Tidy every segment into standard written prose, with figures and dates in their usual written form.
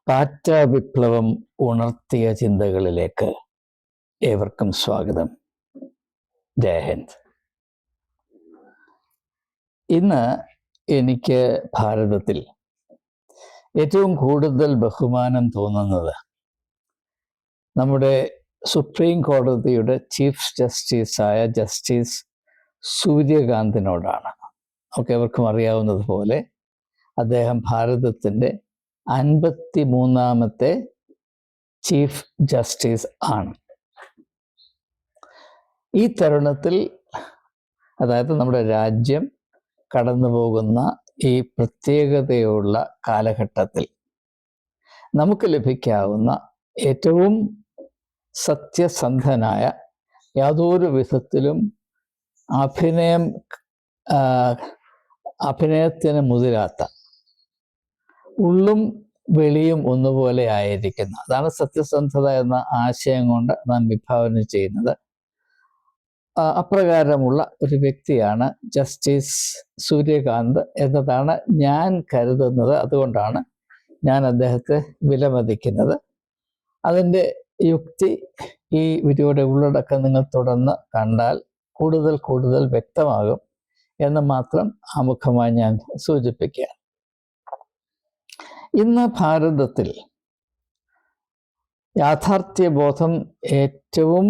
ടാറ്റ വിപ്ലവം ഉണർത്തിയ ചിന്തകളിലേക്ക് ഏവർക്കും സ്വാഗതം. ജയ് ഹിന്ദ്. ഇന്ന് എനിക്ക് ഭാരതത്തിൽ ഏറ്റവും കൂടുതൽ ബഹുമാനം തോന്നുന്നത് നമ്മുടെ സുപ്രീം കോടതിയുടെ ചീഫ് ജസ്റ്റിസായ ജസ്റ്റിസ് സൂര്യകാന്തിനോടാണ്. നമുക്ക് ഏവർക്കും അറിയാവുന്നതുപോലെ അദ്ദേഹം ഭാരതത്തിൻ്റെ 53ാമത്തെ ചീഫ് ജസ്റ്റിസ് ആണ്. ഈ തരുണത്തിൽ, അതായത് നമ്മുടെ രാജ്യം കടന്നു പോകുന്ന ഈ പ്രത്യേകതയുള്ള കാലഘട്ടത്തിൽ നമുക്ക് ലഭിക്കാവുന്ന ഏറ്റവും സത്യസന്ധനായ, യാതൊരു വിധത്തിലും അഭിനയത്തിന് മുതിരാത്ത, ഉള്ളും വെളിയും ഒന്നുപോലെ ആയിരിക്കുന്ന, അതാണ് സത്യസന്ധത എന്ന ആശയം കൊണ്ട് നാം വിഭാവനം ചെയ്യുന്നത്. അപ്രകാരമുള്ള ഒരു വ്യക്തിയാണ് ജസ്റ്റിസ് സൂര്യകാന്ത് എന്നതാണ് ഞാൻ കരുതുന്നത്. അതുകൊണ്ടാണ് ഞാൻ അദ്ദേഹത്തെ വിലമതിക്കുന്നത്. അതിൻ്റെ യുക്തി ഈ വീഡിയോയുടെ ഉള്ളടക്കം നിങ്ങൾ തുടർന്ന് കണ്ടാൽ കൂടുതൽ വ്യക്തമാകും എന്ന് മാത്രം ആമുഖമായി ഞാൻ സൂചിപ്പിക്കുകയാണ്. ഇന്ന് ഭാരതത്തിൽ യാഥാർത്ഥ്യബോധം ഏറ്റവും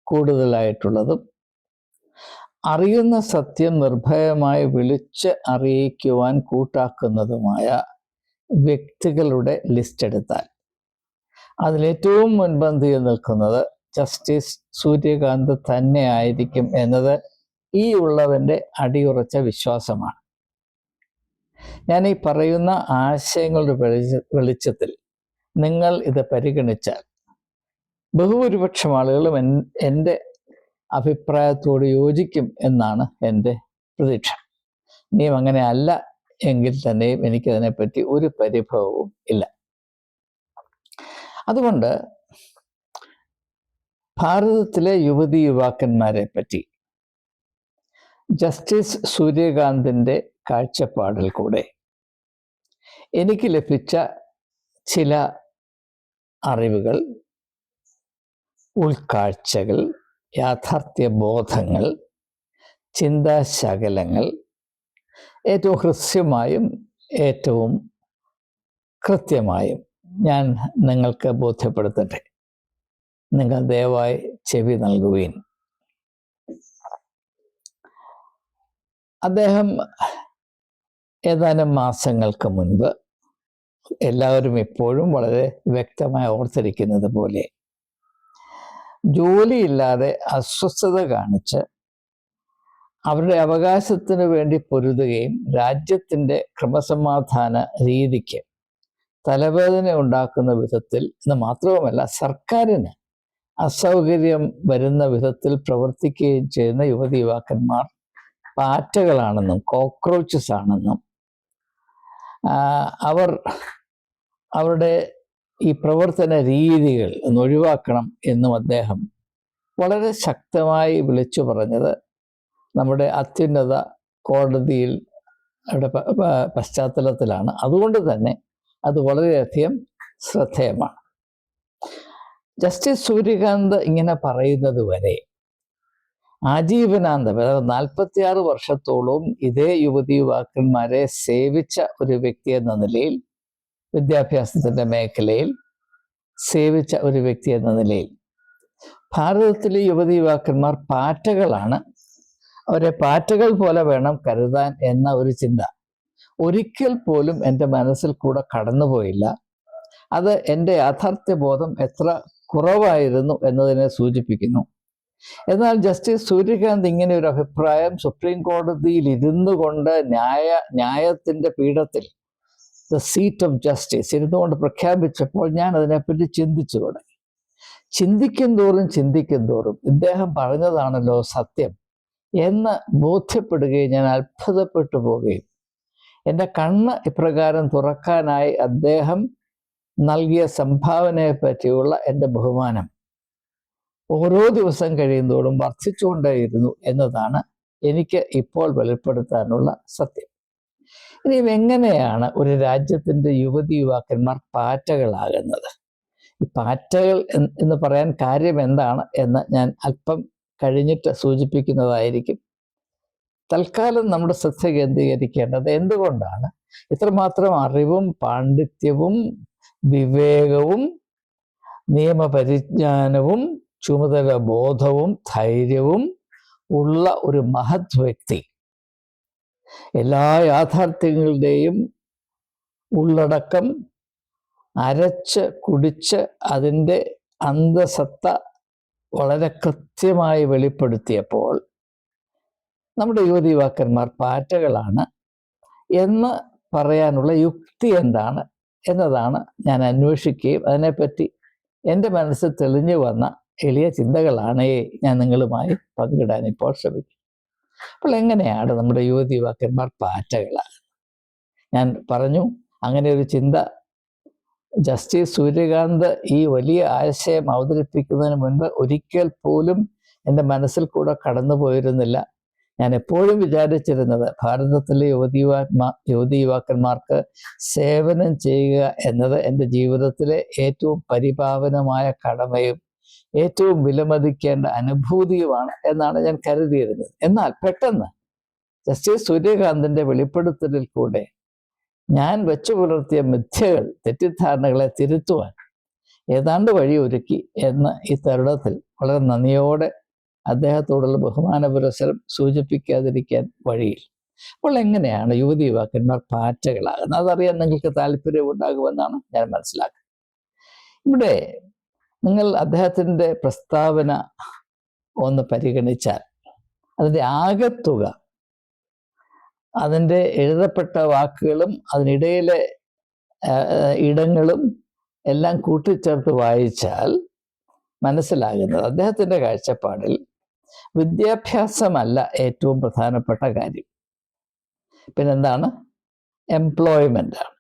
കൂടുതലായിട്ടുള്ളതും അറിയുന്ന സത്യം നിർഭയമായി വിളിച്ച് അറിയിക്കുവാൻ കൂട്ടാക്കുന്നതുമായ വ്യക്തികളുടെ ലിസ്റ്റ് എടുത്താൽ അതിലേറ്റവും മുൻപന്തിയിൽ നിൽക്കുന്നത് ജസ്റ്റിസ് സൂര്യകാന്ത് തന്നെ ആയിരിക്കും എന്നത് ഈ ഉള്ളവൻ്റെ അടിയുറച്ച വിശ്വാസമാണ്. ഞാൻ ഈ പറയുന്ന ആശയങ്ങളുടെ വെളിച്ചത്തിൽ നിങ്ങൾ ഇത് പരിഗണിച്ചാൽ ബഹുഭൂരിപക്ഷം ആളുകളും എൻ്റെ അഭിപ്രായത്തോട് യോജിക്കും എന്നാണ് എൻ്റെ പ്രതീക്ഷ. ഇനിയും അങ്ങനെ അല്ല എങ്കിൽ തന്നെയും എനിക്കതിനെപ്പറ്റി ഒരു പരിഭവവും ഇല്ല. അതുകൊണ്ട് ഭാരതത്തിലെ യുവതി യുവാക്കന്മാരെ പറ്റി ജസ്റ്റിസ് സൂര്യകാന്തിൻ്റെ കാഴ്ചപ്പാടിൽ കൂടെ എനിക്ക് ലഭിച്ച ചില അറിവുകൾ, ഉൾക്കാഴ്ചകൾ, യാഥാർത്ഥ്യബോധങ്ങൾ, ചിന്താശകലങ്ങൾ ഏറ്റവും ഹ്രസ്വമായും ഏറ്റവും കൃത്യമായും ഞാൻ നിങ്ങൾക്ക് ബോധ്യപ്പെടുത്തട്ടെ. നിങ്ങൾ ദയവായി ചെവി നൽകുകയും. അദ്ദേഹം ഏതാനും മാസങ്ങൾക്ക് മുൻപ്, എല്ലാവരും എപ്പോഴും വളരെ വ്യക്തമായി ഓർത്തിരിക്കുന്നത് പോലെ, ജോലിയില്ലാതെ അസ്വസ്ഥത കാണിച്ച് അവരുടെ അവകാശത്തിന് വേണ്ടി പൊരുതുകയും രാജ്യത്തിൻ്റെ ക്രമസമാധാന രീതിക്ക് തലവേദന ഉണ്ടാക്കുന്ന വിധത്തിൽ എന്ന് മാത്രവുമല്ല സർക്കാരിന് അസൗകര്യം വരുന്ന വിധത്തിൽ പ്രവർത്തിക്കുകയും ചെയ്യുന്ന യുവതി യുവാക്കന്മാർ പാറ്റകളാണെന്നും കോക്രോച്ചസ് ആണെന്നും അവരുടെ ഈ പ്രവർത്തന രീതികൾ ഒന്ന് ഒഴിവാക്കണം എന്നും അദ്ദേഹം വളരെ ശക്തമായി വിളിച്ചു പറഞ്ഞത് നമ്മുടെ അത്യുന്നത കോടതിയിൽ പശ്ചാത്തലത്തിലാണ്. അതുകൊണ്ട് തന്നെ അത് വളരെയധികം ശ്രദ്ധേയമാണ്. ജസ്റ്റിസ് സൂര്യകാന്ത് ഇങ്ങനെ പറയുന്നത് വരെ ആജീവനാന്തം, അതായത് 46 വർഷത്തോളം ഇതേ യുവതി യുവാക്കന്മാരെ സേവിച്ച ഒരു വ്യക്തി എന്ന നിലയിൽ, വിദ്യാഭ്യാസത്തിൻ്റെ മേഖലയിൽ സേവിച്ച ഒരു വ്യക്തി എന്ന നിലയിൽ, ഭാരതത്തിലെ യുവതി യുവാക്കന്മാർ പാറ്റകളാണ്, അവരെ പാറ്റകൾ പോലെ വേണം കരുതാൻ എന്ന ഒരു ചിന്ത ഒരിക്കൽ പോലും എൻ്റെ മനസ്സിൽ കൂടെ കടന്നുപോയില്ല. അത് എൻ്റെ യാഥാർത്ഥ്യബോധം എത്ര കുറവായിരുന്നു എന്നതിനെ സൂചിപ്പിക്കുന്നു. എന്നാൽ ജസ്റ്റിസ് സൂര്യകാന്ത് ഇങ്ങനെ ഒരു അഭിപ്രായം സുപ്രീം കോടതിയിൽ ഇരുന്നു കൊണ്ട് ന്യായത്തിൻ്റെ പീഠത്തിൽ, ദ സീറ്റ് ഓഫ് ജസ്റ്റിസ് ഇരുന്നുകൊണ്ട് പ്രഖ്യാപിച്ചപ്പോൾ ഞാൻ അതിനെപ്പറ്റി ചിന്തിച്ചു തുടങ്ങി. ചിന്തിക്കും തോറും ഇദ്ദേഹം പറഞ്ഞതാണല്ലോ സത്യം എന്ന് ബോധ്യപ്പെടുകയും ഞാൻ അത്ഭുതപ്പെട്ടു പോവുകയും, എൻ്റെ കണ്ണ് ഇപ്രകാരം തുറക്കാനായി അദ്ദേഹം നൽകിയ സംഭാവനയെ പറ്റിയുള്ള എൻ്റെ ബഹുമാനം ഓരോ ദിവസം കഴിയുന്തോറും വർദ്ധിച്ചുകൊണ്ടേയിരുന്നു എന്നതാണ് എനിക്ക് ഇപ്പോൾ വെളിപ്പെടുത്താനുള്ള സത്യം. ഇനി എങ്ങനെയാണ് ഒരു രാജ്യത്തിൻ്റെ യുവതീ-യുവാക്കന്മാർ പാറ്റകളാകുന്നത്? ഈ പാറ്റകൾ എന്ന് പറയാൻ കാര്യം എന്താണ് എന്ന് ഞാൻ അല്പം കഴിഞ്ഞിട്ട് സൂചിപ്പിക്കുന്നതായിരിക്കും. തൽക്കാലം നമ്മുടെ ശ്രദ്ധ കേന്ദ്രീകരിക്കേണ്ടത് എന്തുകൊണ്ടാണ് ഇത്രമാത്രം അറിവും പാണ്ഡിത്യവും വിവേകവും നിയമപരിജ്ഞാനവും ചുമതല ബോധവും ധൈര്യവും ഉള്ള ഒരു മഹത് വ്യക്തി എല്ലാ യാഥാർത്ഥ്യങ്ങളുടെയും ഉള്ളടക്കം അരച്ച് കുടിച്ച് അതിൻ്റെ അന്തസത്ത വളരെ കൃത്യമായി വെളിപ്പെടുത്തിയപ്പോൾ നമ്മുടെ യുവതീ-യുവാക്കന്മാർ പാറ്റകളാണ് എന്ന് പറയാനുള്ള യുക്തി എന്താണ് എന്നതാണ് ഞാൻ അന്വേഷിക്കുകയും അതിനെപ്പറ്റി എൻ്റെ മനസ്സിൽ തെളിഞ്ഞു വന്ന എളിയ ചിന്തകളാണ് ഞാൻ നിങ്ങളുമായി പങ്കിടാൻ ഇപ്പോൾ ശ്രമിക്കും. അപ്പോൾ എങ്ങനെയാണ് നമ്മുടെ യുവതീ-യുവാക്കന്മാർ പാറ്റകളാകുന്നത്? ഞാൻ പറഞ്ഞു, അങ്ങനെ ഒരു ചിന്ത ജസ്റ്റിസ് സൂര്യകാന്ത് ഈ വലിയ ആശയം അവതരിപ്പിക്കുന്നതിന് മുൻപ് ഒരിക്കൽ പോലും എൻ്റെ മനസ്സിൽ കൂടെ കടന്നു പോയിരുന്നില്ല. ഞാൻ എപ്പോഴും വിചാരിച്ചിരുന്നത് ഭാരതത്തിലെ യുവതീ-യുവാക്കന്മാർക്ക് സേവനം ചെയ്യുക എന്നത് എൻ്റെ ജീവിതത്തിലെ ഏറ്റവും പരിപാവനമായ കടമയും ഏറ്റവും വിലമതിക്കേണ്ട അനുഭൂതിയുമാണ് എന്നാണ് ഞാൻ കരുതിയിരുന്നത്. എന്നാൽ പെട്ടെന്ന് ജസ്റ്റിസ് സൂര്യകാന്തിൻ്റെ വെളിപ്പെടുത്തലിൽ കൂടെ ഞാൻ വെച്ചു പുലർത്തിയ മിഥ്യകൾ, തെറ്റിദ്ധാരണകളെ തിരുത്തുവാൻ ഏതാണ്ട് വഴിയൊരുക്കി എന്ന് ഈ തരുണത്തിൽ വളരെ നന്ദിയോടെ അദ്ദേഹത്തോടുള്ള ബഹുമാന പുരസ്സരം സൂചിപ്പിക്കാതിരിക്കാൻ വഴിയിൽ. അപ്പോൾ എങ്ങനെയാണ് യുവതീ-യുവാക്കന്മാർ പാറ്റകളാകുന്നത്? അതറിയാൻ നിങ്ങൾക്ക് താല്പര്യമുണ്ടാകുമെന്നാണ് ഞാൻ മനസ്സിലാക്കുന്നത്. ഇവിടെ നിങ്ങൾ അദ്ദേഹത്തിൻ്റെ പ്രസ്താവന ഒന്ന് പരിഗണിച്ചാൽ അതിൻ്റെ ആകെത്തുക, അതിൻ്റെ എഴുതപ്പെട്ട വാക്കുകളും അതിനിടയിലെ ഇടങ്ങളും എല്ലാം കൂട്ടിച്ചേർത്ത് വായിച്ചാൽ മനസ്സിലാകുന്നത് അദ്ദേഹത്തിൻ്റെ കാഴ്ചപ്പാടിൽ വിദ്യാഭ്യാസമല്ല ഏറ്റവും പ്രധാനപ്പെട്ട കാര്യം. പിന്നെന്താണ്? എംപ്ലോയ്മെൻ്റ് ആണ്.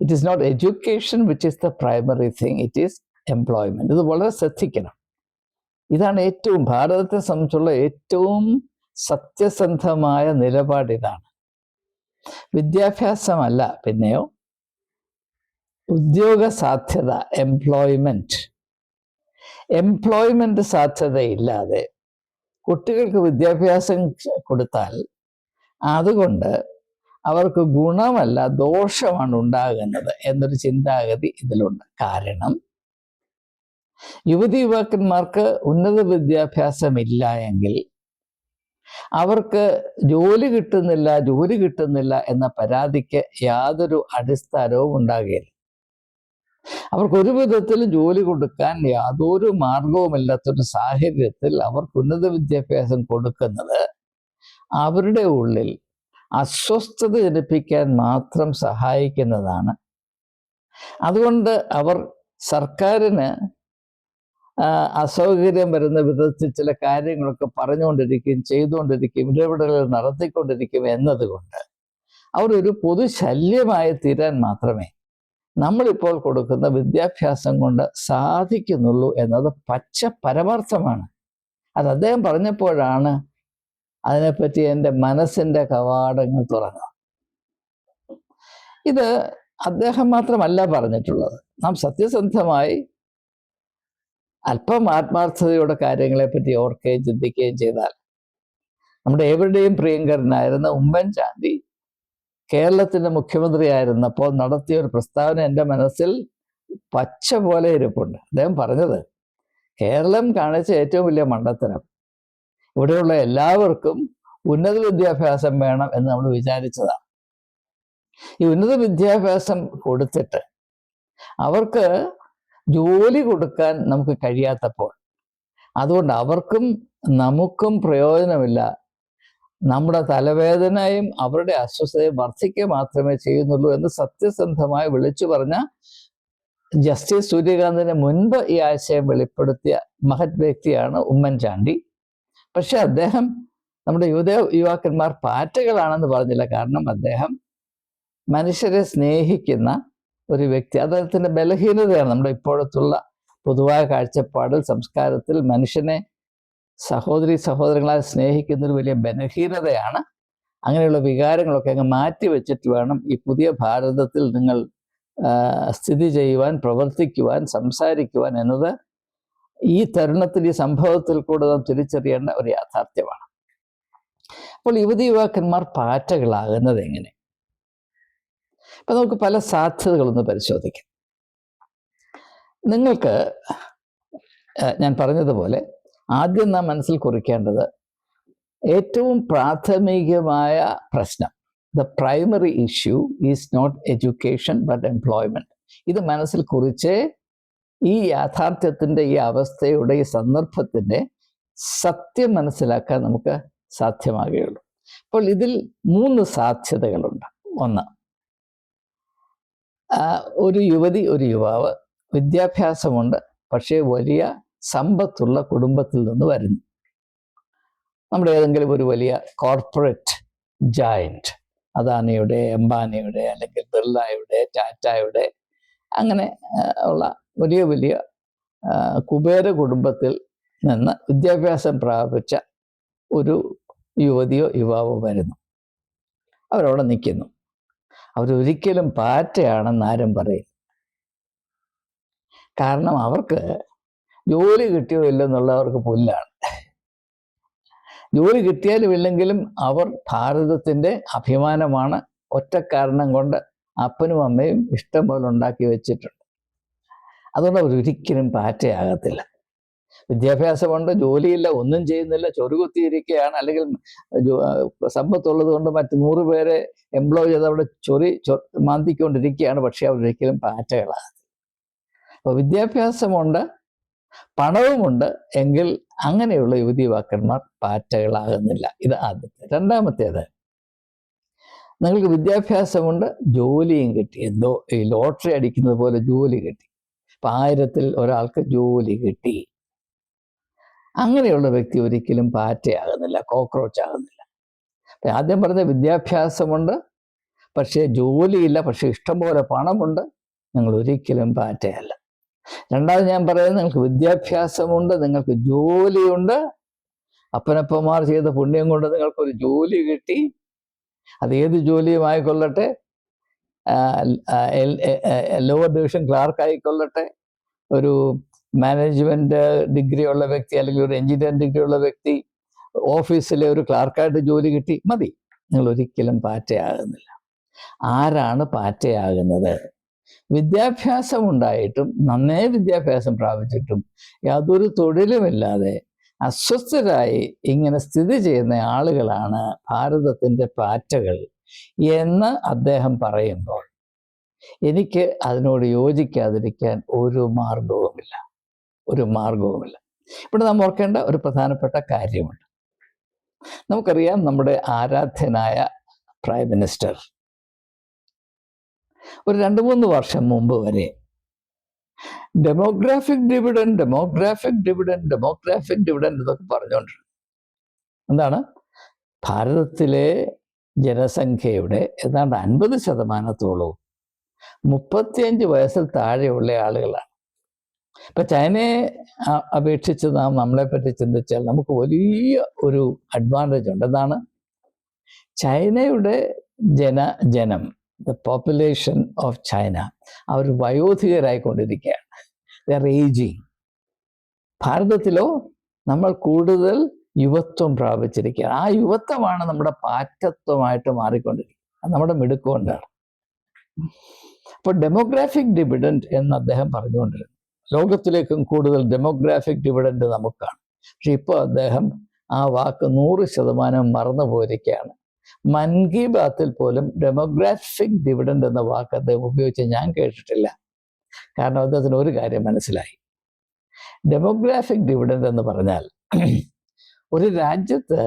It is not education which is the primary thing, it is employment. ഇത് വളരെ ശ്രദ്ധിക്കണം. ഇതാണ് ഏറ്റവും ഭാരതത്തെ സംബന്ധിച്ചുള്ള ഏറ്റവും സത്യസന്ധമായ നിലപാട്. ഇതാണ് വിദ്യാഭ്യാസമല്ല, പിന്നെയോ ഉദ്യോഗ സാധ്യത, എംപ്ലോയ്മെന്റ് സാധ്യതയില്ലാതെ കുട്ടികൾക്ക് വിദ്യാഭ്യാസം കൊടുത്താൽ അതുകൊണ്ട് അവർക്ക് ഗുണമല്ല ദോഷമാണ് ഉണ്ടാകുന്നത് എന്നൊരു ചിന്താഗതി ഇതിലുണ്ട്. കാരണം യുവതീ-യുവാക്കന്മാർക്ക് ഉന്നത വിദ്യാഭ്യാസമില്ല എങ്കിൽ അവർക്ക് ജോലി കിട്ടുന്നില്ല എന്ന പരാതിക്ക് യാതൊരു അടിസ്ഥാനവും ഉണ്ടാകുകയില്ല. അവർക്ക് ഒരു വിധത്തിൽ ജോലി കൊടുക്കാൻ യാതൊരു മാർഗവുമില്ലാത്തൊരു സാഹചര്യത്തിൽ അവർക്ക് ഉന്നത വിദ്യാഭ്യാസം കൊടുക്കുന്നത് അവരുടെ ഉള്ളിൽ അസ്വസ്ഥത ജനിപ്പിക്കാൻ മാത്രം സഹായിക്കുന്നതാണ്. അതുകൊണ്ട് അവർ സർക്കാരിന് അസൗകര്യം വരുന്ന വിധത്തിൽ ചില കാര്യങ്ങളൊക്കെ പറഞ്ഞുകൊണ്ടിരിക്കും, ചെയ്തുകൊണ്ടിരിക്കും, ഇടപെടലുകൾ നടത്തിക്കൊണ്ടിരിക്കും എന്നതുകൊണ്ട് അവർ ഒരു പൊതുശല്യമായി തീരാൻ മാത്രമേ നമ്മളിപ്പോൾ കൊടുക്കുന്ന വിദ്യാഭ്യാസം കൊണ്ട് സാധിക്കുന്നുള്ളൂ എന്നത് പച്ച പരമാർത്ഥമാണ്. അത് അദ്ദേഹം പറഞ്ഞപ്പോഴാണ് അതിനെപ്പറ്റി എൻ്റെ മനസ്സിൻ്റെ കവാടങ്ങൾ തുറന്നത്. ഇത് അദ്ദേഹം മാത്രമല്ല പറഞ്ഞിട്ടുള്ളത്. നാം സത്യസന്ധമായി അല്പം ആത്മാർത്ഥതയോടെ കാര്യങ്ങളെപ്പറ്റി ഓർക്കുകയും ചിന്തിക്കുകയും ചെയ്താൽ നമ്മുടെ ഏവരുടെയും പ്രിയങ്കരനായിരുന്ന ഉമ്മൻചാണ്ടി കേരളത്തിൻ്റെ മുഖ്യമന്ത്രിയായിരുന്നപ്പോൾ നടത്തിയ ഒരു പ്രസ്താവന എൻ്റെ മനസ്സിൽ പച്ച പോലെ ഇരിപ്പുണ്ട്. അദ്ദേഹം പറഞ്ഞത്, കേരളം കാണിച്ച ഏറ്റവും വലിയ മണ്ടത്തരം ഇവിടെയുള്ള എല്ലാവർക്കും ഉന്നത വിദ്യാഭ്യാസം വേണം എന്ന് നമ്മൾ വിചാരിച്ചതാണ്. ഈ ഉന്നത വിദ്യാഭ്യാസം കൊടുത്തിട്ട് അവർക്ക് ജോലി കൊടുക്കാൻ നമുക്ക് കഴിയാത്തപ്പോൾ അതുകൊണ്ട് അവർക്കും നമുക്കും പ്രയോജനമില്ല, നമ്മുടെ തലവേദനയും അവരുടെ അസ്വസ്ഥതയും വർദ്ധിക്കുക മാത്രമേ ചെയ്യുന്നുള്ളൂ എന്ന് സത്യസന്ധമായി വിളിച്ചു പറഞ്ഞ ജസ്റ്റിസ് സൂര്യകാന്തിന് മുൻപ് ഈ ആശയം വെളിപ്പെടുത്തിയ മഹത് വ്യക്തിയാണ് ഉമ്മൻചാണ്ടി. പക്ഷെ അദ്ദേഹം നമ്മുടെ യുവാക്കന്മാർ പാറ്റകളാണെന്ന് പറഞ്ഞില്ല. കാരണം അദ്ദേഹം മനുഷ്യരെ സ്നേഹിക്കുന്ന ഒരു വ്യക്തി. അദ്ദേഹത്തിൻ്റെ ബലഹീനതയാണ് നമ്മുടെ ഇപ്പോഴത്തുള്ള പൊതുവായ കാഴ്ചപ്പാടിൽ, സംസ്കാരത്തിൽ മനുഷ്യനെ സഹോദരങ്ങളാൽ സ്നേഹിക്കുന്നൊരു വലിയ ബലഹീനതയാണ് അങ്ങനെയുള്ള വികാരങ്ങളൊക്കെ അങ്ങ് മാറ്റി വെച്ചിട്ട് വേണം ഈ പുതിയ ഭാരതത്തിൽ നിങ്ങൾ സ്ഥിതി ചെയ്യുവാൻ, പ്രവർത്തിക്കുവാൻ, സംസാരിക്കുവാൻ എന്നത് ഈ തരുണത്തിൽ, ഈ സംഭവത്തിൽ കൂടെ നാം തിരിച്ചറിയേണ്ട ഒരു യാഥാർത്ഥ്യമാണ്. അപ്പോൾ യുവതി യുവാക്കന്മാർ പാറ്റകളാകുന്നത് എങ്ങനെ? അപ്പൊ നമുക്ക് പല സാധ്യതകളൊന്ന് പരിശോധിക്കാം. നിങ്ങൾക്ക് ഞാൻ പറഞ്ഞതുപോലെ ആദ്യം നാം മനസ്സിൽ കുറിക്കേണ്ടത് ഏറ്റവും പ്രാഥമികമായ പ്രശ്നം, the primary issue is not education but employment. ഇത് മനസ്സിൽ കുറിച്ച് ഈ യാഥാർത്ഥ്യത്തിൻ്റെ, ഈ അവസ്ഥയുടെ, ഈ സന്ദർഭത്തിൻ്റെ സത്യം മനസ്സിലാക്കാൻ നമുക്ക് സാധ്യമാകുകയുള്ളൂ. അപ്പോൾ ഇതിൽ 3 സാധ്യതകളുണ്ട്. ഒന്ന്, ഒരു യുവതി, ഒരു യുവാവ് വിദ്യാഭ്യാസമുണ്ട്, പക്ഷേ വലിയ സമ്പത്തുള്ള കുടുംബത്തിൽ നിന്ന് വരുന്നു. നമ്മുടെ ഏതെങ്കിലും ഒരു വലിയ കോർപ്പറേറ്റ് ജയന്റ്, അദാനിയുടെ, അംബാനിയുടെ, അല്ലെങ്കിൽ ബിർളയുടെ, ടാറ്റയുടെ, അങ്ങനെ ഉള്ള വലിയ വലിയ കുബേര കുടുംബത്തിൽ നിന്ന് വിദ്യാഭ്യാസം പ്രാപിച്ച ഒരു യുവതിയോ യുവാവോ വരുന്നു. അവരവിടെ നിൽക്കുന്നു. അവരൊരിക്കലും പാറ്റയാണെന്ന് ആരും പറയും. കാരണം അവർക്ക് ജോലി കിട്ടിയോ ഇല്ലെന്നുള്ള അവർക്ക് പുല്ലാണ്. ജോലി കിട്ടിയാലും ഇല്ലെങ്കിലും അവർ ഭാരതത്തിൻ്റെ അഭിമാനമാണ്. ഒറ്റ കാരണം കൊണ്ട് അപ്പനും അമ്മയും ഇഷ്ടം പോലെ ഉണ്ടാക്കി വെച്ചിട്ടുണ്ട്. അതുകൊണ്ട് അവരൊരിക്കലും പാറ്റയാകത്തില്ല. വിദ്യാഭ്യാസമുണ്ട്, ജോലിയില്ല, ഒന്നും ചെയ്യുന്നില്ല, ചൊരുകുത്തിയിരിക്കുകയാണ്, അല്ലെങ്കിൽ സമ്പത്തുള്ളത് കൊണ്ട് മറ്റ് 100 പേരെ എംപ്ലോയ് ചെയ്ത് അവിടെ മാന്തിക്കൊണ്ടിരിക്കുകയാണ്. പക്ഷെ അവരൊരിക്കലും പാറ്റകളാകത്തില്ല. അപ്പോൾ വിദ്യാഭ്യാസമുണ്ട്, പണവുമുണ്ട് എങ്കിൽ അങ്ങനെയുള്ള യുവതി യുവാക്കന്മാർ പാറ്റകളാകുന്നില്ല. ഇത് ആദ്യത്തെ. രണ്ടാമത്തേത്, നിങ്ങൾക്ക് വിദ്യാഭ്യാസമുണ്ട്, ജോലിയും കിട്ടി. എന്തോ ഈ ലോട്ടറി അടിക്കുന്നത് പോലെ ജോലി കിട്ടി. ഇപ്പം 1000-ൽ ഒരാൾക്ക് ജോലി കിട്ടി. അങ്ങനെയുള്ള വ്യക്തി ഒരിക്കലും പാറ്റയാകുന്നില്ല, കോക്രോച്ച് ആകുന്നില്ല. അപ്പം ആദ്യം പറഞ്ഞ വിദ്യാഭ്യാസമുണ്ട്, പക്ഷേ ജോലിയില്ല, പക്ഷേ ഇഷ്ടംപോലെ പണമുണ്ട്, നിങ്ങൾ ഒരിക്കലും പാറ്റയല്ല. രണ്ടാമത് ഞാൻ പറയുന്നത്, നിങ്ങൾക്ക് വിദ്യാഭ്യാസമുണ്ട്, നിങ്ങൾക്ക് ജോലിയുണ്ട്, അപ്പനപ്പന്മാർ ചെയ്ത പുണ്യം കൊണ്ട് നിങ്ങൾക്കൊരു ജോലി കിട്ടി. അത് ഏത് ജോലിയും ആയിക്കൊള്ളട്ടെ, ലോവർ ഡിവിഷൻ ക്ലാർക്ക് ആയിക്കൊള്ളട്ടെ, ഒരു മാനേജ്മെന്റ് ഡിഗ്രി ഉള്ള വ്യക്തി, അല്ലെങ്കിൽ ഒരു എഞ്ചിനീയറിംഗ് ഡിഗ്രി ഉള്ള വ്യക്തി ഓഫീസിലെ ഒരു ക്ലാർക്കായിട്ട് ജോലി കിട്ടി, മതി. നിങ്ങൾ ഒരിക്കലും പാറ്റയാകുന്നില്ല. ആരാണ് പാറ്റയാകുന്നത്? വിദ്യാഭ്യാസം ഉണ്ടായിട്ടും, നന്നേ വിദ്യാഭ്യാസം പ്രാപിച്ചിട്ടും യാതൊരു തൊഴിലുമില്ലാതെ അസ്വസ്ഥരായി ഇങ്ങനെ സ്ഥിതി ചെയ്യുന്ന ആളുകളാണ് ഭാരതത്തിൻ്റെ പാറ്റകൾ എന്ന് അദ്ദേഹം പറയുമ്പോൾ എനിക്ക് അതിനോട് യോജിക്കാതിരിക്കാൻ ഒരു മാർഗവുമില്ല. ഇവിടെ നാം ഓർക്കേണ്ട ഒരു പ്രധാനപ്പെട്ട കാര്യമുണ്ട്. നമുക്കറിയാം, നമ്മുടെ ആരാധ്യനായ പ്രൈം മിനിസ്റ്റർ ഒരു 2-3 വർഷം മുമ്പ് വരെ ഡെമോഗ്രാഫിക് ഡിവിഡൻഡ് എന്നൊക്കെ പറഞ്ഞുകൊണ്ടിരുന്നു. എന്താണ്? ഭാരതത്തിലെ ജനസംഖ്യയുടെ ഏതാണ്ട് 50% 35 വയസ്സിൽ താഴെയുള്ള ആളുകളാണ്. ഇപ്പം ചൈനയെ അപേക്ഷിച്ച് നമ്മളെപ്പറ്റി ചിന്തിച്ചാൽ നമുക്ക് വലിയ ഒരു അഡ്വാൻറ്റേജ് ഉണ്ട്. എന്താണ്? ചൈനയുടെ ജനം, ദ പോപ്പുലേഷൻ ഓഫ് ചൈന, അവർ വയോധികരായിക്കൊണ്ടിരിക്കുകയാണ്. They are ageing. ഭാരതത്തിലോ നമ്മൾ കൂടുതൽ യുവത്വം പ്രാപിച്ചിരിക്കുകയാണ്. ആ യുവത്വമാണ് നമ്മുടെ പാറ്റത്വമായിട്ട് മാറിക്കൊണ്ടിരിക്കുന്നത്. അത് നമ്മുടെ മിടുക്കുകൊണ്ടാണ്. അപ്പോൾ ഡെമോഗ്രാഫിക് ഡിവിഡൻഡ് എന്ന് അദ്ദേഹം പറഞ്ഞുകൊണ്ടിരുന്നു. ലോകത്തിലേക്കും കൂടുതൽ ഡെമോഗ്രാഫിക് ഡിവിഡൻഡ് നമുക്കാണ്. പക്ഷെ ഇപ്പോൾ അദ്ദേഹം ആ വാക്ക് 100% മറന്നു പോയിരിക്കുകയാണ്. മൻ കി ബാത്തിൽ പോലും ഡെമോഗ്രാഫിക് ഡിവിഡൻഡ് എന്ന വാക്ക് അദ്ദേഹം ഉപയോഗിച്ച് ഞാൻ കേട്ടിട്ടില്ല. കാരണം അദ്ദേഹത്തിന് ഒരു കാര്യം മനസ്സിലായി. ഡെമോഗ്രാഫിക് ഡിവിഡൻഡ് എന്ന് പറഞ്ഞാൽ ഒരു രാജ്യത്ത്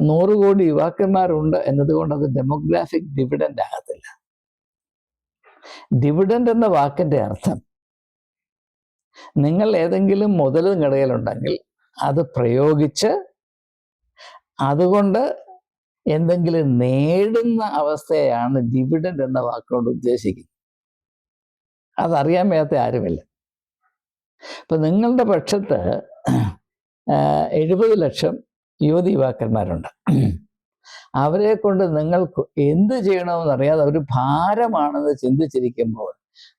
100 കോടി യുവാക്കന്മാരുണ്ട് എന്നതുകൊണ്ട് അത് ഡെമോഗ്രാഫിക് ഡിവിഡൻഡ് ആകത്തില്ല. ഡിവിഡൻഡ് എന്ന വാക്കിൻ്റെ അർത്ഥം, നിങ്ങൾ ഏതെങ്കിലും മുതൽ കടയിലുണ്ടെങ്കിൽ അത് പ്രയോഗിച്ച് അതുകൊണ്ട് എന്തെങ്കിലും നേടുന്ന അവസ്ഥയാണ് ഡിവിഡൻഡ് എന്ന വാക്കുകൊണ്ട് ഉദ്ദേശിക്കുന്നത്. അതറിയാൻ മേലാത്ത ആരുമില്ല. ഇപ്പം നിങ്ങളുടെ പക്ഷത്ത് 70 ലക്ഷം യുവതി യുവാക്കന്മാരുണ്ട്. അവരെ കൊണ്ട് നിങ്ങൾക്ക് എന്ത് ചെയ്യണമെന്ന് അറിയാതെ അവർ ഭാരമാണെന്ന് ചിന്തിച്ചിരിക്കുമ്പോൾ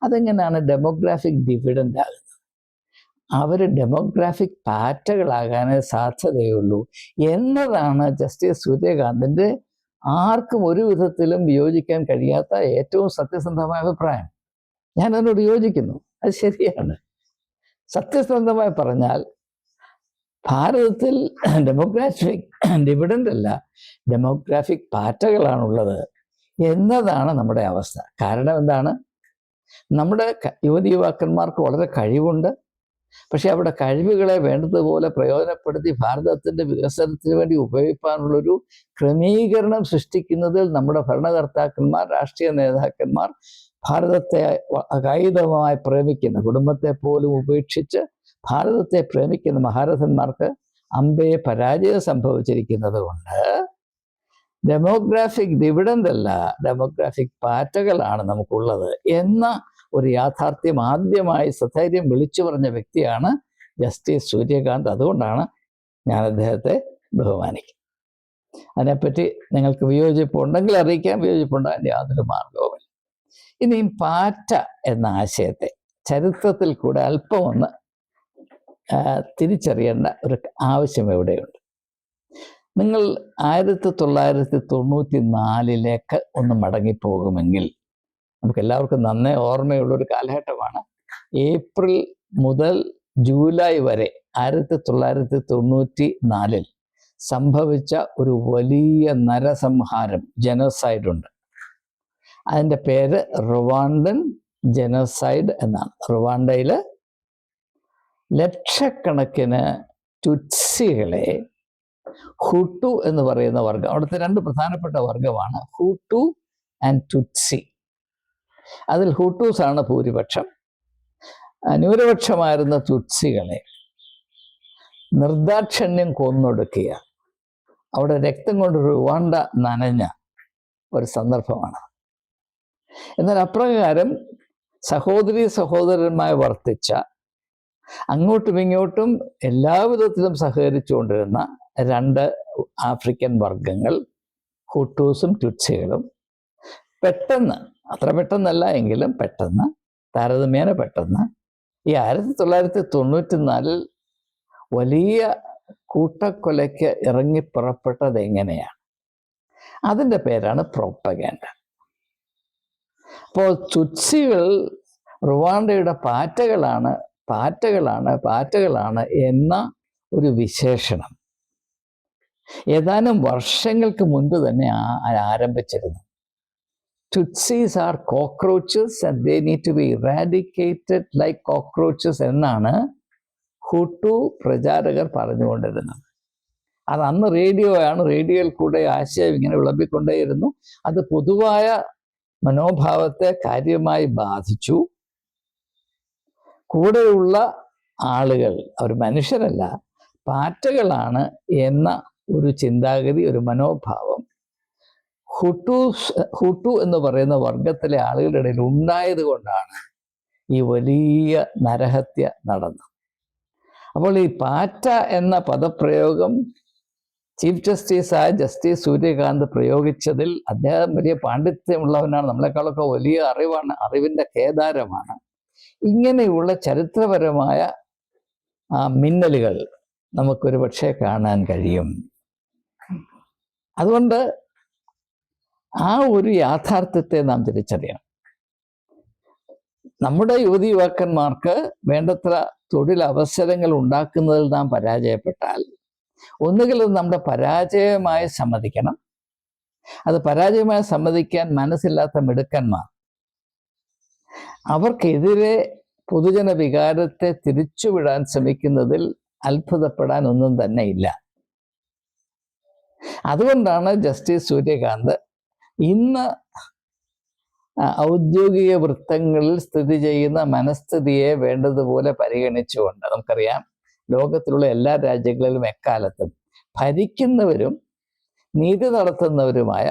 അതെങ്ങനെയാണ് ഡെമോഗ്രാഫിക് ഡിവിഡൻ്റ് ആകുന്നത്? അവർ ഡെമോഗ്രാഫിക് പാറ്റകളാകാനേ സാധ്യതയുള്ളൂ എന്നതാണ് ജസ്റ്റിസ് സൂര്യകാന്തിൻ്റെ ആർക്കും ഒരു വിധത്തിലും വിയോജിക്കാൻ കഴിയാത്ത ഏറ്റവും സത്യസന്ധമായ അഭിപ്രായം. ഞാൻ അതിനോട് യോജിക്കുന്നു. അത് ശരിയാണ്. സത്യസന്ധമായി പറഞ്ഞാൽ ഭാരതത്തിൽ ഡെമോഗ്രാഫിക് ഡിവിഡൻ്റ് അല്ല, ഡെമോഗ്രാഫിക് പാറ്റകളാണുള്ളത് എന്നതാണ് നമ്മുടെ അവസ്ഥ. കാരണം എന്താണ്? നമ്മുടെ യുവതി യുവാക്കന്മാർക്ക് വളരെ കഴിവുണ്ട്. പക്ഷെ അവരുടെ കഴിവുകളെ വേണ്ടതുപോലെ പ്രയോജനപ്പെടുത്തി ഭാരതത്തിൻ്റെ വികസനത്തിന് വേണ്ടി ഉപയോഗിക്കാനുള്ളൊരു ക്രമീകരണം സൃഷ്ടിക്കുന്നതിൽ നമ്മുടെ ഭരണകർത്താക്കന്മാർ, രാഷ്ട്രീയ നേതാക്കന്മാർ ഭാരതത്തെ അകായികമായി പ്രേമിക്കുന്ന, കുടുംബത്തെ പോലും ഉപേക്ഷിച്ച് ഭാരതത്തെ പ്രേമിക്കുന്ന മഹാരഥന്മാർക്ക് അമ്പയെ പരാജയം സംഭവിച്ചിരിക്കുന്നത് കൊണ്ട് ഡെമോഗ്രാഫിക് ഡിവിഡൻ്റ് അല്ല, ഡെമോഗ്രാഫിക് പാറ്റകളാണ് നമുക്കുള്ളത് എന്ന ഒരു യാഥാർത്ഥ്യം ആദ്യമായി സധൈര്യം വിളിച്ചു പറഞ്ഞ വ്യക്തിയാണ് ജസ്റ്റിസ് സൂര്യകാന്ത്. അതുകൊണ്ടാണ് ഞാൻ അദ്ദേഹത്തെ ബഹുമാനിക്കുന്നത്. അതിനെപ്പറ്റി നിങ്ങൾക്ക് വിയോജിപ്പുണ്ടെങ്കിൽ അറിയിക്കാൻ, വിയോജിപ്പുണ്ടാകാൻ യാതൊരു മാർഗവുമില്ല. ഇനിയും പാറ്റ എന്ന ആശയത്തെ ചരിത്രത്തിൽ കൂടെ അല്പം ഒന്ന് തിരിച്ചറിയേണ്ട ഒരു ആവശ്യം എവിടെയുണ്ട്. നിങ്ങൾ 1994 ഒന്ന് മടങ്ങിപ്പോകുമെങ്കിൽ നമുക്ക് എല്ലാവർക്കും നന്നേ ഓർമ്മയുള്ളൊരു കാലഘട്ടമാണ്. ഏപ്രിൽ മുതൽ ജൂലൈ വരെ 1994 സംഭവിച്ച ഒരു വലിയ നരസംഹാരം, ജനോസൈഡ് ഉണ്ട്. അതിൻ്റെ പേര് റുവാണ്ടൻ ജനോസൈഡ് എന്നാണ്. റുവാണ്ടയിൽ ലക്ഷക്കണക്കിന് ടുട്സികളെ ഹുട്ടു എന്ന് പറയുന്ന വർഗം, അവിടുത്തെ രണ്ട് പ്രധാനപ്പെട്ട വർഗമാണ് ഹുട്ടു ആൻഡ് ടുട്സി. അതിൽ ഹുട്ടൂസാണ് ഭൂരിപക്ഷം. ന്യൂനപക്ഷമായിരുന്ന ടുട്സികളെ നിർദാക്ഷിണ്യം കൊന്നൊടുക്കിയ, അവിടെ രക്തം കൊണ്ട് റുവാണ്ട നനഞ്ഞ ഒരു സന്ദർഭമാണ്. എന്നാൽ അപ്രകാരം സഹോദരീ സഹോദരന്മാരെ വർത്തിച്ച, അങ്ങോട്ടും ഇങ്ങോട്ടും എല്ലാവിധത്തിലും സഹകരിച്ചുകൊണ്ടിരുന്ന രണ്ട് ആഫ്രിക്കൻ വർഗങ്ങൾ, ഹുട്ടൂസും ടുട്സികളും, പെട്ടെന്ന്, അത്ര പെട്ടെന്നല്ല എങ്കിലും പെട്ടെന്ന്, താരതമ്യേന പെട്ടെന്ന്, ഈ 1994 വലിയ കൂട്ടക്കൊലയ്ക്ക് ഇറങ്ങിപ്പുറപ്പെട്ടത് എങ്ങനെയാണ്? അതിൻ്റെ പേരാണ് പ്രോപ്പഗാൻഡ. അപ്പോൾ ടുട്സികൾ റുവാണ്ടയുടെ പാറ്റകളാണ് എന്ന ഒരു വിശേഷണം ഏതാനും വർഷങ്ങൾക്ക് മുൻപ് തന്നെ ആരംഭിച്ചിരുന്നു. Tutsis are cockroaches and they need to be eradicated like cockroaches എന്നാണ് ഹുട്ടു പ്രചാരകർ പറഞ്ഞുകൊണ്ടിരുന്നത്. അത് അന്ന് റേഡിയോയിൽ കൂടെ ആശയം ഇങ്ങനെ വിളമ്പിക്കൊണ്ടേയിരുന്നു. അത് പൊതുവായ മനോഭാവത്തെ കാര്യമായി ബാധിച്ചു. കൂടെയുള്ള ആളുകൾ അവർ മനുഷ്യരല്ല, പാറ്റകളാണ് എന്ന ഒരു ചിന്താഗതി, ഒരു മനോഭാവം ഹുട്ടു എന്ന് പറയുന്ന വർഗത്തിലെ ആളുകളുടെ ഇടയിൽ ഉണ്ടായത് കൊണ്ടാണ് ഈ വലിയ നരഹത്യ നടന്നത്. അപ്പോൾ ഈ പാറ്റ എന്ന പദപ്രയോഗം ചീഫ് ജസ്റ്റിസായ ജസ്റ്റിസ് സൂര്യകാന്ത് പ്രയോഗിച്ചതിൽ അദ്ദേഹം വലിയ പാണ്ഡിത്യമുള്ളവനാണ്, നമ്മളെക്കാളൊക്കെ വലിയ അറിവിൻ്റെ കേദാരമാണ്. ഇങ്ങനെയുള്ള ചരിത്രപരമായ മിന്നലുകൾ നമുക്കൊരു പക്ഷേ കാണാൻ കഴിയും. അതുകൊണ്ട് ആ ഒരു യാഥാർത്ഥ്യത്തെ നാം തിരിച്ചറിയണം. നമ്മുടെ യുവതി യുവാക്കന്മാർക്ക് വേണ്ടത്ര തൊഴിലവസരങ്ങൾ ഉണ്ടാക്കുന്നതിൽ നാം പരാജയപ്പെട്ടാൽ, ഒന്നുകിൽ നമ്മുടെ പരാജയമായി സമ്മതിക്കണം. അത് പരാജയമായി സമ്മതിക്കാൻ മനസ്സില്ലാത്ത മിടുക്കന്മാർ അവർക്കെതിരെ പൊതുജന വികാരത്തെ തിരിച്ചുവിടാൻ ശ്രമിക്കുന്നതിൽ അത്ഭുതപ്പെടാൻ ഒന്നും തന്നെ ഇല്ല. അതുകൊണ്ടാണ് ജസ്റ്റിസ് സൂര്യകാന്ത് ഇന്ന് ഔദ്യോഗിക വൃത്തങ്ങളിൽ സ്ഥിതി ചെയ്യുന്ന മനസ്ഥിതിയെ വേണ്ടതുപോലെ പരിഗണിച്ചുകൊണ്ട്, നമുക്കറിയാം ലോകത്തിലുള്ള എല്ലാ രാജ്യങ്ങളിലും എക്കാലത്തും ഭരിക്കുന്നവരും നീതി നടത്തുന്നവരുമായ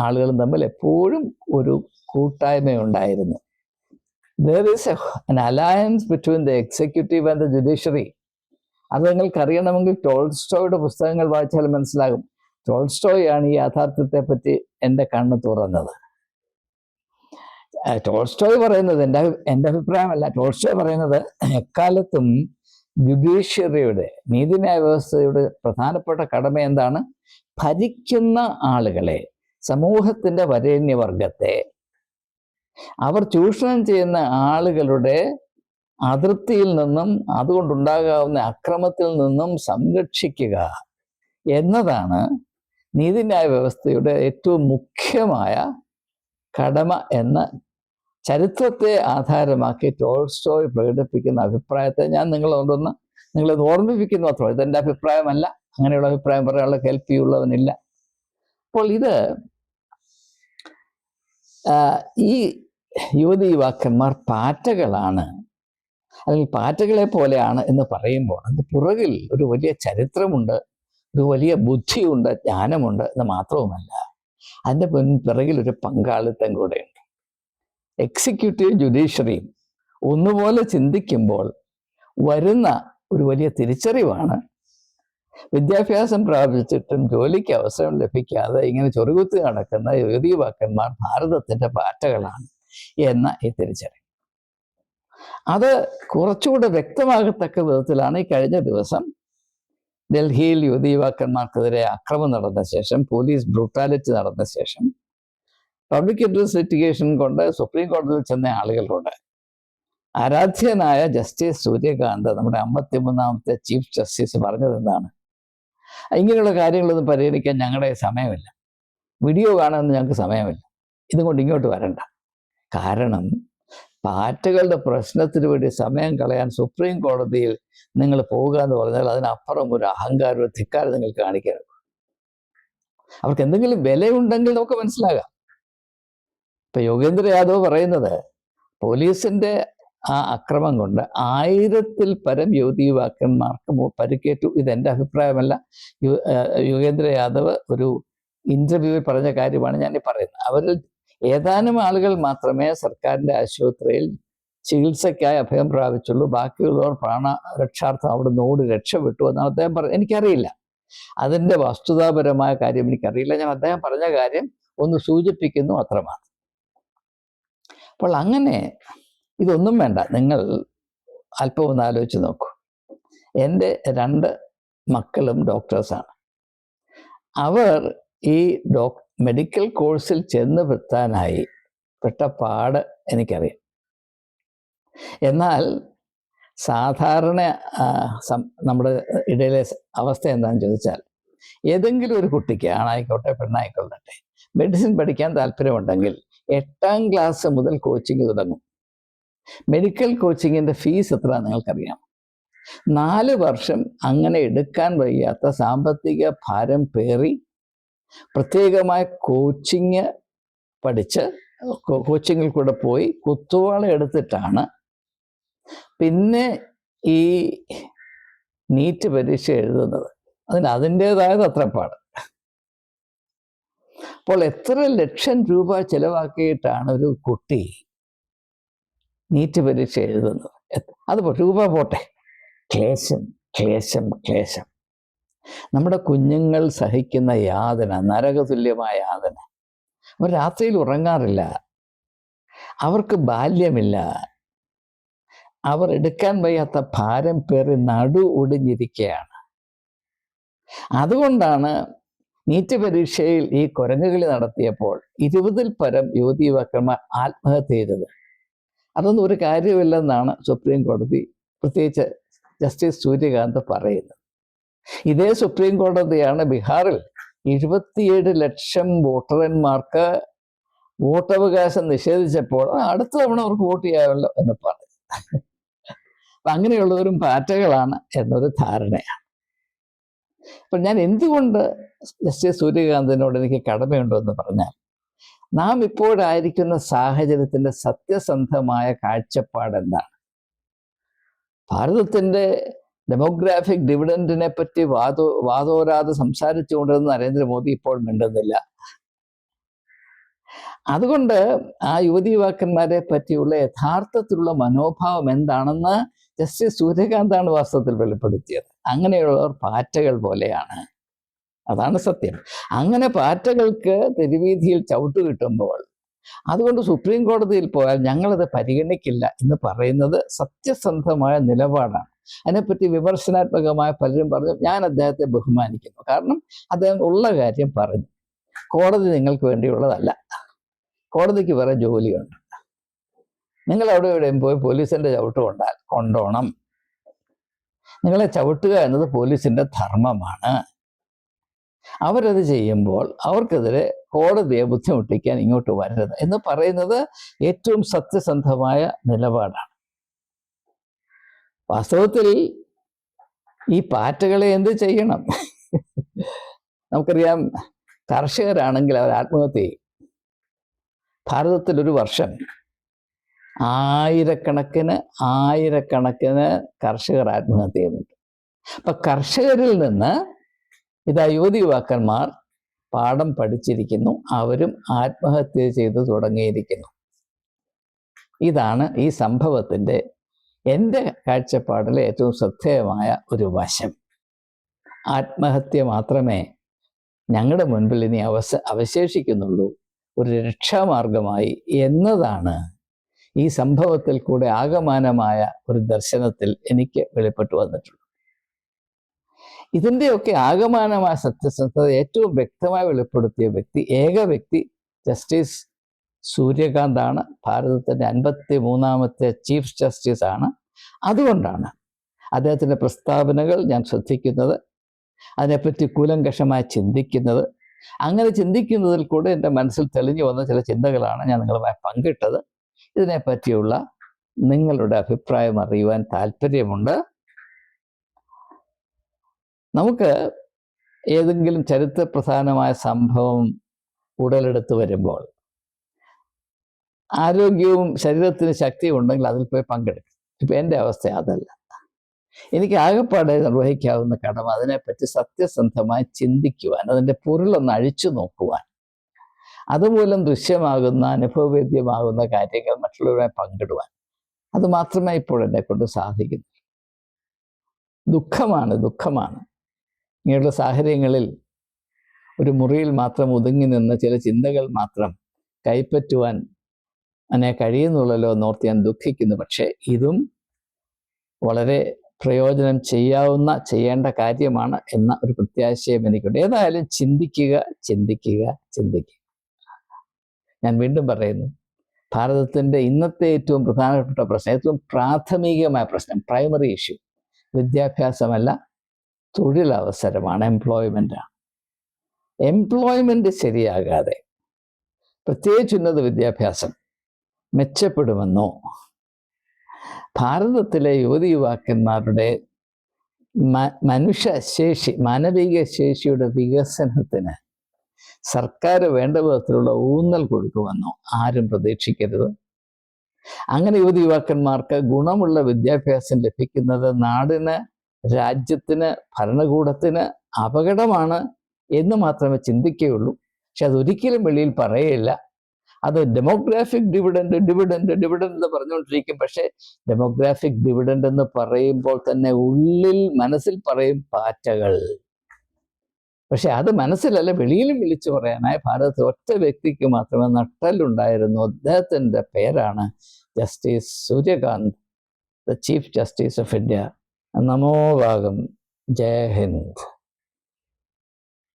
ആളുകളും തമ്മിൽ എപ്പോഴും ഒരു കൂട്ടായ്മയുണ്ടായിരുന്നു. There is an alliance between the executive and the judiciary. അത് നിങ്ങൾക്ക് അറിയണമെങ്കിൽ ടോൾസ്റ്റോയുടെ പുസ്തകങ്ങൾ വായിച്ചാൽ മനസ്സിലാകും. ടോൾസ്റ്റോയാണ് ഈ യാഥാർത്ഥ്യത്തെ പറ്റി എൻ്റെ കണ്ണ് തുറന്നത്. ടോൾസ്റ്റോയ് പറയുന്നത് എൻ്റെ അഭിപ്രായമല്ല, ടോൾസ്റ്റോയ് പറയുന്നത് എക്കാലത്തും ജുഡീഷ്യറിയുടെ, നീതിന്യായ വ്യവസ്ഥയുടെ പ്രധാനപ്പെട്ട കടമ എന്താണ്? ഭരിക്കുന്ന ആളുകളെ, സമൂഹത്തിൻ്റെ വരേണ്യവർഗത്തെ, അവർ ചൂഷണം ചെയ്യുന്ന ആളുകളുടെ അതൃപ്തിയിൽ നിന്നും അതുകൊണ്ടുണ്ടാകാവുന്ന അക്രമത്തിൽ നിന്നും സംരക്ഷിക്കുക എന്നതാണ് നീതിന്യായ വ്യവസ്ഥയുടെ ഏറ്റവും മുഖ്യമായ കടമ എന്ന ചരിത്രത്തെ ആധാരമാക്കി ടോൾസ്റ്റോയ് പ്രകടിപ്പിക്കുന്ന അഭിപ്രായത്തെ ഞാൻ നിങ്ങളെ ഓർമ്മിപ്പിക്കുന്നു മാത്രമേ. ഇതെൻ്റെ അഭിപ്രായമല്ല, അങ്ങനെയുള്ള അഭിപ്രായം പറയാനുള്ള കേൾപ്പിയുള്ളവനില്ല. അപ്പോൾ ഇത് ഈ യുവതീവാക്കന്മാർ പാറ്റകളാണ്, അല്ലെങ്കിൽ പാറ്റകളെ പോലെയാണ് എന്ന് പറയുമ്പോൾ അത് പുറകിൽ ഒരു വലിയ ചരിത്രമുണ്ട്, ഒരു വലിയ ബുദ്ധിയുണ്ട്, ജ്ഞാനമുണ്ട് എന്ന് മാത്രവുമല്ല, അതിൻ്റെ പിറകിൽ ഒരു പങ്കാളിത്തം കൂടെയുണ്ട്. എക്സിക്യൂട്ടീവ് ജുഡീഷ്യറിയും ഒന്നുപോലെ ചിന്തിക്കുമ്പോൾ വരുന്ന ഒരു വലിയ തിരിച്ചറിവാണ് വിദ്യാഭ്യാസം പ്രാപിച്ചിട്ടും ജോലിക്ക് അവസരം ലഭിക്കാതെ ഇങ്ങനെ ചൊറുകുത്തി നടക്കുന്ന യുവതീവാക്കന്മാർ ഭാരതത്തിൻ്റെ പാറ്റകളാണ് എന്ന ഈ തിരിച്ചറിവ്. അത് കുറച്ചുകൂടെ വ്യക്തമാകത്തക്ക വിധത്തിലാണ് ഈ കഴിഞ്ഞ ദിവസം ഡൽഹിയിൽ യുവതീവാക്കന്മാർക്കെതിരെ അക്രമം നടന്ന ശേഷം, പോലീസ് ബ്രൂട്ടാലിറ്റി നടന്ന ശേഷം, പബ്ലിക് ഇൻട്രസ്റ്റ് ലിറ്റിഗേഷൻ കൊണ്ട് സുപ്രീം കോടതിയിൽ ചെന്ന ആളുകളോട് ആരാധ്യനായ ജസ്റ്റിസ് സൂര്യകാന്ത്, നമ്മുടെ 53ാമത്തെ ചീഫ് ജസ്റ്റിസ്, പറഞ്ഞത് എന്താണ്? ഇങ്ങനെയുള്ള കാര്യങ്ങളൊന്നും പരിഹരിക്കാൻ ഞങ്ങളുടെ സമയമില്ല, വീഡിയോ കാണാനൊന്നും ഞങ്ങൾക്ക് സമയമില്ല, ഇതും കൊണ്ട് ഇങ്ങോട്ട് വരണ്ട. കാരണം പാറ്റകളുടെ പ്രശ്നത്തിന് വേണ്ടി സമയം കളയാൻ സുപ്രീം കോടതിയിൽ നിങ്ങൾ പോവുക എന്ന് പറഞ്ഞാൽ അതിനപ്പുറം ഒരു അഹങ്കാരം, ധിക്കാരം നിങ്ങൾ കാണിക്കരുത്. അവർക്ക് എന്തെങ്കിലും വിലയുണ്ടെങ്കിൽ നമുക്ക് മനസ്സിലാകാം. ഇപ്പൊ യോഗേന്ദ്ര യാദവ് പറയുന്നത് പോലീസിന്റെ ആ അക്രമം കൊണ്ട് 1000-ൽ പരം യുവതീവാക്കന്മാർക്ക് പരിക്കേറ്റു. ഇതെൻ്റെ അഭിപ്രായമല്ല, യോഗേന്ദ്ര യാദവ് ഒരു ഇന്റർവ്യൂവിൽ പറഞ്ഞ കാര്യമാണ് ഞാൻ ഈ പറയുന്നത്. അവരിൽ ഏതാനും ആളുകൾ മാത്രമേ സർക്കാരിൻ്റെ ആശുപത്രിയിൽ ചികിത്സയ്ക്കായി അഭയം പ്രാപിച്ചുള്ളൂ, ബാക്കിയുള്ളവർ പ്രാണരക്ഷാർത്ഥം അവിടുന്ന് ഓടി രക്ഷപ്പെട്ടു എന്നാണ് അദ്ദേഹം പറഞ്ഞത്. എനിക്കറിയില്ല, അതിൻ്റെ വസ്തുതാപരമായ കാര്യം എനിക്കറിയില്ല. ഞാൻ അദ്ദേഹം പറഞ്ഞ കാര്യം ഒന്ന് സൂചിപ്പിക്കുന്നു, അത്രമാത്രം. അപ്പോൾ അങ്ങനെ ഇതൊന്നും വേണ്ട, നിങ്ങൾ അല്പം ഒന്ന് ആലോചിച്ച് നോക്കൂ. എൻ്റെ 2 മക്കളും ഡോക്ടേഴ്സാണ്. അവർ ഈ മെഡിക്കൽ കോഴ്സിൽ ചെന്ന് പെട്ടാനായി പെട്ട പാട് എനിക്കറിയാം. എന്നാൽ സാധാരണ നമ്മുടെ ഇടയിലെ അവസ്ഥ എന്താണെന്ന് ചോദിച്ചാൽ, ഏതെങ്കിലും ഒരു കുട്ടിക്ക്, ആണായിക്കോട്ടെ പെണ്ണായിക്കൊള്ളട്ടെ, മെഡിസിൻ പഠിക്കാൻ താല്പര്യമുണ്ടെങ്കിൽ 8ാം ക്ലാസ് മുതൽ കോച്ചിങ് തുടങ്ങും. മെഡിക്കൽ കോച്ചിങ്ങിൻ്റെ ഫീസ് എത്ര നിങ്ങൾക്കറിയാം? 4 വർഷം അങ്ങനെ എടുക്കാൻ വയ്യാത്ത സാമ്പത്തിക ഭാരം പേറി പ്രത്യേകമായ കോച്ചിങ് പഠിച്ച്, കോച്ചിങ്ങിൽ കൂടെ പോയി കുത്തുവാള എടുത്തിട്ടാണ് പിന്നെ ഈ നീറ്റ് പരീക്ഷ എഴുതുന്നത്. അതിൻ്റേതായ തത്രപ്പാട്. അപ്പോൾ എത്ര ലക്ഷം രൂപ ചെലവാക്കിയിട്ടാണ് ഒരു കുട്ടി നീറ്റ് പരീക്ഷ എഴുതുന്നത്? അത് രൂപ പോട്ടെ, ക്ലേശം ക്ലേശം ക്ലേശം. നമ്മുടെ കുഞ്ഞുങ്ങൾ സഹിക്കുന്ന യാതന, നരകതുല്യമായ യാതന. അവർ രാത്രിയിൽ ഉറങ്ങാറില്ല, അവർക്ക് ബാല്യമില്ല, അവർ എടുക്കാൻ വയ്യാത്ത ഭാരം പേറി നടു ഒടിഞ്ഞിരിക്കുകയാണ്. അതുകൊണ്ടാണ് നീറ്റ് പരീക്ഷയിൽ ഈ കുരങ്ങുകളി നടത്തിയപ്പോൾ 20-ൽ പരം യുവതീവാക്കന്മാർ ആത്മഹത്യ ചെയ്തത്. അതൊന്നും ഒരു കാര്യമില്ലെന്നാണ് സുപ്രീം കോടതി, പ്രത്യേകിച്ച് ജസ്റ്റിസ് സൂര്യകാന്ത് പറയുന്നത്. ഇതേ സുപ്രീം കോടതിയാണ് ബീഹാറിൽ 27 ലക്ഷം വോട്ടർമാർക്ക് വോട്ടവകാശം നിഷേധിച്ചപ്പോൾ അടുത്ത തവണ അവർക്ക് വോട്ട് ചെയ്യാമല്ലോ എന്ന് പറഞ്ഞു. അപ്പം അങ്ങനെയുള്ളവരും പാറ്റകളാണ് എന്നൊരു ധാരണയാണ്. അപ്പം ഞാൻ എന്തുകൊണ്ട് ജസ്റ്റിസ് സൂര്യകാന്തിനോട് എനിക്ക് കടമയുണ്ടോ എന്ന് പറഞ്ഞാൽ, നാം ഇപ്പോഴായിരിക്കുന്ന സാഹചര്യത്തിൻ്റെ സത്യസന്ധമായ കാഴ്ചപ്പാട് എന്താണ്? ഭാരതത്തിൻ്റെ ഡെമോഗ്രാഫിക് ഡിവിഡൻഡിനെ പറ്റി വാദോരാതെ സംസാരിച്ചുകൊണ്ടിരുന്ന നരേന്ദ്രമോദി ഇപ്പോൾ മിണ്ടുന്നില്ല. അതുകൊണ്ട് ആ യുവതീവാക്കന്മാരെ പറ്റിയുള്ള യഥാർത്ഥത്തിലുള്ള മനോഭാവം എന്താണെന്ന് ജസ്റ്റിസ് സൂര്യകാന്താണ് വാസ്തവത്തിൽ വെളിപ്പെടുത്തിയത്. അങ്ങനെയുള്ളവർ പാറ്റകൾ പോലെയാണ്, അതാണ് സത്യം. അങ്ങനെ പാറ്റകൾക്ക് തെരുവീതിയിൽ ചവിട്ട് കിട്ടുമ്പോൾ അതുകൊണ്ട് സുപ്രീം കോടതിയിൽ പോയാൽ ഞങ്ങളത് പരിഗണിക്കില്ല എന്ന് പറയുന്നത് സത്യസന്ധമായ നിലപാടാണ്. അതിനെപ്പറ്റി വിമർശനാത്മകമായ പലരും പറഞ്ഞു. ഞാൻ അദ്ദേഹത്തെ ബഹുമാനിക്കുന്നു. കാരണം അദ്ദേഹം ഉള്ള കാര്യം പറഞ്ഞു. കോടതി നിങ്ങൾക്ക് വേണ്ടിയുള്ളതല്ല, കോടതിക്ക് വേറെ ജോലിയുണ്ട്. നിങ്ങൾ അവിടെ എവിടെയും പോയി പോലീസിന്റെ ചവിട്ട് കൊണ്ടോണം. നിങ്ങളെ ചവിട്ടുക എന്നത് പോലീസിന്റെ ധർമ്മമാണ്. അവരത് ചെയ്യുമ്പോൾ അവർക്കെതിരെ കോടതിയെ ബുദ്ധിമുട്ടിക്കാൻ ഇങ്ങോട്ട് വരരുത് എന്ന് പറയുന്നത് ഏറ്റവും സത്യസന്ധമായ നിലപാടാണ്. വാസ്തവത്തിൽ ഈ പാറ്റകളെ എന്ത് ചെയ്യണം? നമുക്കറിയാം, കർഷകരാണെങ്കിൽ അവർ ആത്മഹത്യ ചെയ്യും. ഭാരതത്തിൽ ഒരു വർഷം ആയിരക്കണക്കിന് കർഷകർ ആത്മഹത്യ ചെയ്യുന്നുണ്ട്. അപ്പൊ കർഷകരിൽ നിന്ന് ഇതാ യുവതി യുവാക്കന്മാർ പാഠം പഠിച്ചിരിക്കുന്നു. അവരും ആത്മഹത്യ ചെയ്തു തുടങ്ങിയിരിക്കുന്നു. ഇതാണ് ഈ സംഭവത്തിൻ്റെ എൻ്റെ കാഴ്ചപ്പാടിലെ ഏറ്റവും ശ്രദ്ധേയമായ ഒരു വശം. ആത്മഹത്യ മാത്രമേ ഞങ്ങളുടെ മുൻപിൽ ഇനി അവശേഷിക്കുന്നുള്ളൂ ഒരു രക്ഷാമാർഗമായി എന്നതാണ് ഈ സംഭവത്തിൽ കൂടെ ആകമാനമായ ഒരു ദർശനത്തിൽ എനിക്ക് വെളിപ്പെട്ടു വന്നിട്ടുള്ളത്. ഇതിൻ്റെയൊക്കെ ആകമാനമായ സത്യസന്ധത ഏറ്റവും വ്യക്തമായി വെളിപ്പെടുത്തിയ ഏക വ്യക്തി ജസ്റ്റിസ് സൂര്യകാന്താണ്. ഭാരതത്തിൻ്റെ 53ാമത്തെ ചീഫ് ജസ്റ്റിസ് ആണ്. അതുകൊണ്ടാണ് അദ്ദേഹത്തിൻ്റെ പ്രസ്താവനകൾ ഞാൻ ശ്രദ്ധിക്കുന്നത്, അതിനെപ്പറ്റി കൂലങ്കഷമായി ചിന്തിക്കുന്നത്. അങ്ങനെ ചിന്തിക്കുന്നതിൽ കൂടെ എൻ്റെ മനസ്സിൽ തെളിഞ്ഞു വന്ന ചില ചിന്തകളാണ് ഞാൻ നിങ്ങളുമായി പങ്കിട്ടത്. ഇതിനെപ്പറ്റിയുള്ള നിങ്ങളുടെ അഭിപ്രായം അറിയുവാൻ താല്പര്യമുണ്ട്. നമുക്ക് ഏതെങ്കിലും ചരിത്രപ്രധാനമായ സംഭവം ഉടലെടുത്ത് വരുമ്പോൾ ആരോഗ്യവും ശരീരത്തിന് ശക്തിയും ഉണ്ടെങ്കിൽ അതിൽ പോയി പങ്കെടുക്കും. ഇപ്പം എൻ്റെ അവസ്ഥ അതല്ല. എനിക്ക് ആകെപ്പാടെ നിർവഹിക്കാവുന്ന കടമ അതിനെപ്പറ്റി സത്യസന്ധമായി ചിന്തിക്കുവാൻ, അതിൻ്റെ പൊരുളൊന്ന് അഴിച്ചു നോക്കുവാൻ, അതുമൂലം ദൃശ്യമാകുന്ന അനുഭവവേദ്യമാകുന്ന കാര്യങ്ങൾ മറ്റുള്ളവരുമായി പങ്കിടുവാൻ. അത് മാത്രമേ ഇപ്പോൾ എന്നെ കൊണ്ട് സാധിക്കുന്നു. ദുഃഖമാണ് ഇങ്ങനെയുള്ള സാഹചര്യങ്ങളിൽ ഒരു മുറിയിൽ മാത്രം ഒതുങ്ങി നിന്ന് ചില ചിന്തകൾ മാത്രം കൈപ്പറ്റുവാൻ എന്നെ കഴിയുന്നുള്ളല്ലോ എന്നോർത്ത് ഞാൻ ദുഃഖിക്കുന്നു. പക്ഷേ ഇതും വളരെ പ്രയോജനം ചെയ്യേണ്ട കാര്യമാണ് എന്ന ഒരു പ്രത്യാശയം എനിക്കുണ്ട്. ഏതായാലും ചിന്തിക്കുക. ഞാൻ വീണ്ടും പറയുന്നു, ഭാരതത്തിൻ്റെ ഇന്നത്തെ ഏറ്റവും പ്രധാനപ്പെട്ട പ്രശ്നം, ഏറ്റവും പ്രാഥമികമായ പ്രശ്നം, പ്രൈമറി ഇഷ്യൂ വിദ്യാഭ്യാസമല്ല, തൊഴിലവസരമാണ്, എംപ്ലോയ്മെൻ്റാണ്. എംപ്ലോയ്മെൻ്റ് ശരിയാകാതെ പ്രത്യേകിച്ച് ഉന്നത വിദ്യാഭ്യാസം മെച്ചപ്പെടുമെന്നോ ഭാരതത്തിലെ യുവതി യുവാക്കന്മാരുടെ മാനവിക ശേഷിയുടെ വികസനത്തിന് സർക്കാർ വേണ്ട വിധത്തിലുള്ള ഊന്നൽ കൊടുക്കുമെന്നോ ആരും പ്രതീക്ഷിക്കരുത്. അങ്ങനെ യുവതി യുവാക്കന്മാർക്ക് ഗുണമുള്ള വിദ്യാഭ്യാസം ലഭിക്കുന്നത് നാടിന്, രാജ്യത്തിന്, ഭരണകൂടത്തിന് അപകടമാണ് എന്ന് മാത്രമേ ചിന്തിക്കുകയുള്ളൂ. പക്ഷെ അതൊരിക്കലും വെളിയിൽ പറയില്ല. അത് ഡെമോഗ്രാഫിക് ഡിവിഡൻഡ് എന്ന് പറഞ്ഞുകൊണ്ടിരിക്കും. പക്ഷേ ഡെമോഗ്രാഫിക് ഡിവിഡൻഡ് എന്ന് പറയുമ്പോൾ തന്നെ മനസ്സിൽ പറയും പാറ്റകൾ. പക്ഷെ അത് മനസ്സിലല്ല, വെളിയിലും വിളിച്ചു പറയാനായി ഭാരതത്തിൽ ഒറ്റ വ്യക്തിക്ക് മാത്രമേ നട്ടലുണ്ടായിരുന്നു. അദ്ദേഹത്തിൻ്റെ പേരാണ് Justice Suryakant, the Chief Justice of India. നമോ ഭാഗം. ജയ് ഹിന്ദ്.